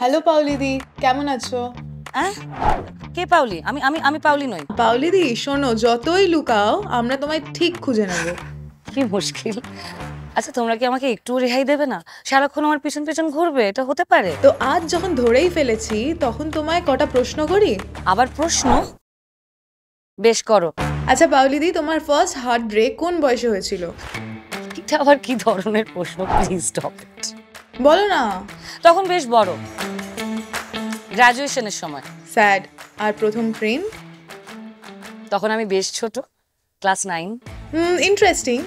Hello পাউলিদি, কেমন আছো? কে পাউলি? আমি আমি আমি পাউলি নই। পাউলিদি শোনো, যতই লুকাও আমরা তোমায় ঠিক খুঁজে নেব। কি মুশকিল। আচ্ছা, তোমরা কি আমাকে একটু রেহাই দেবে না? সারাক্ষণ আমার পিছন পিছন ঘুরবে, এটা হতে পারে? তো আজ যখন ধরেই ফেলেছি তখন তোমায় কটা প্রশ্ন করি। আবার প্রশ্ন? বেশ, করো। আচ্ছা পাউলিদি, তোমার ফার্স্ট হার্ট ব্রেক কোন বয়সে হয়েছিল? এটা আবার কি ধরনের প্রশ্ন? Please stop it. বলো না। তখন বেশ বড়, গ্রাজুয়েশনের সময়। স্যাড। আর প্রথম প্রেম? তখন আমি বেশ ছোট, ক্লাস 9। ইন্টারেস্টিং।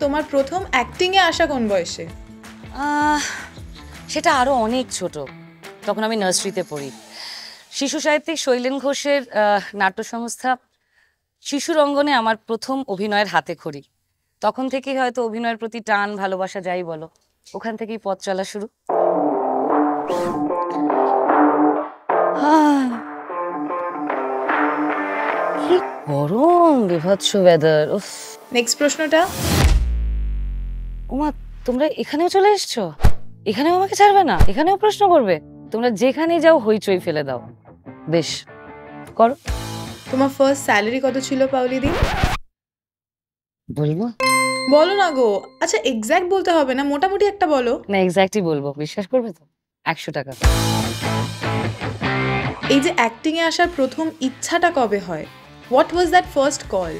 তোমার প্রথম অ্যাক্টিং এ আসা কোন বয়সে? সেটা আরো অনেক ছোট, তখন আমি নার্সারিতে পড়ি। শিশু সাহিত্যিক শৈলেন ঘোষের নাট্য সংস্থা শিশুর অঙ্গনে আমার প্রথম অভিনয়ের হাতে খড়ি। তখন থেকেই হয়তো অভিনয়ের প্রতি টান, ভালোবাসা যাই বলো, ওখান থেকেই পথ চলা শুরু। কি গরম, বিভৎস ওয়েদার। উফ। নেক্সট প্রশ্নটা। ওমা, তোমরা এখানেও চলে এসছো? এখানেও আমাকে ছাড়বে না? এখানেও প্রশ্ন করবে? তোমরা যেখানেই যাও হইচই ফেলে দাও। বেশ, করো। তোমার ফার্স্ট স্যালারি কত ছিল পাউলিদি? বলবো বলো না গো। আচ্ছা এক্স্যাক্ট বলতে হবে না, মোটামুটি একটা বলো। না, এক্স্যাক্টই বলবো, বিশ্বাস করবে তো? 100 টাকা। এই যে অ্যাক্টিং এ আসার প্রথম ইচ্ছাটা কবে হয়? What was that first call?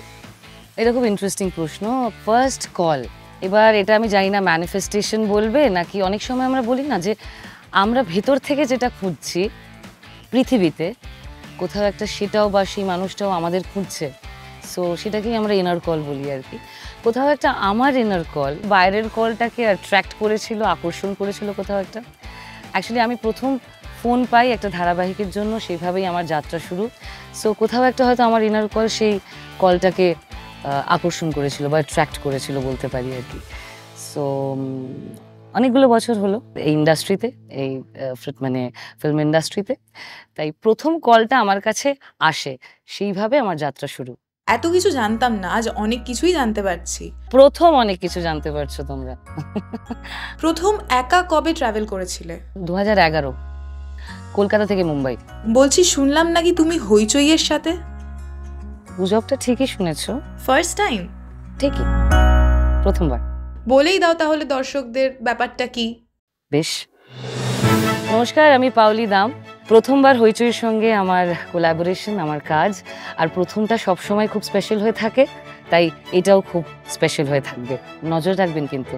এটা খুব ইন্টারেস্টিং প্রশ্ন। ফার্স্ট কল, এবার এটা আমি জানি না ম্যানিফেস্টেশন বলবে নাকি। অনেক সময় আমরা বলি না যে আমরা ভেতর থেকে যেটা খুঁজছি পৃথিবীতে কোথাও একটা, সেটাও বা সেই মানুষটাও আমাদের খুঁজছে। সো সেটাকেই আমরা ইনার কল বলি আর কি। কোথাও একটা আমার ইনার কল বাইরের কলটাকে অ্যাট্রাক্ট করেছিল, আকর্ষণ করেছিল কোথাও একটা। অ্যাকচুয়ালি আমি প্রথম ফোন পাই একটা ধারাবাহিকের জন্য, সেইভাবেই আমার যাত্রা শুরু। সো কোথাও একটা হয়তো আমার ইনার কল সেই কলটাকে আকর্ষণ করেছিল বা অ্যাট্রাক্ট করেছিল বলতে পারি আর কি। সো অনেকগুলো বছর হলো এই ইন্ডাস্ট্রিতে, এই মানে ফিল্ম ইন্ডাস্ট্রিতে। তাই প্রথম কলটা আমার কাছে আসে, সেইভাবে আমার যাত্রা শুরু। এত কিছু জানতাম না, আজ অনেক কিছুই জানতে পারছি। প্রথম অনেক কিছু জানতে পারছো তোমরা। প্রথম একা কবে ট্রাভেল করেছিলে? 2011, কলকাতা থেকে মুম্বাই। বলছি শুনলাম নাকি তুমি হইচইয়ের সাথে? গুজবটা ঠিকই শুনেছো। First time? ঠিকই, প্রথমবার। বলেই দাও তাহলে দর্শকদের ব্যাপারটা কি। বেশ, নমস্কার, আমি পাওলি দাম। প্রথমবার হইচইয়ের সঙ্গে আমার কোলাবোরেশন, আমার কাজ। আর প্রথমটা সবসময় খুব স্পেশাল হয়ে থাকে, তাই এটাও খুব স্পেশাল হয়ে থাকবে। নজর রাখবেন কিন্তু।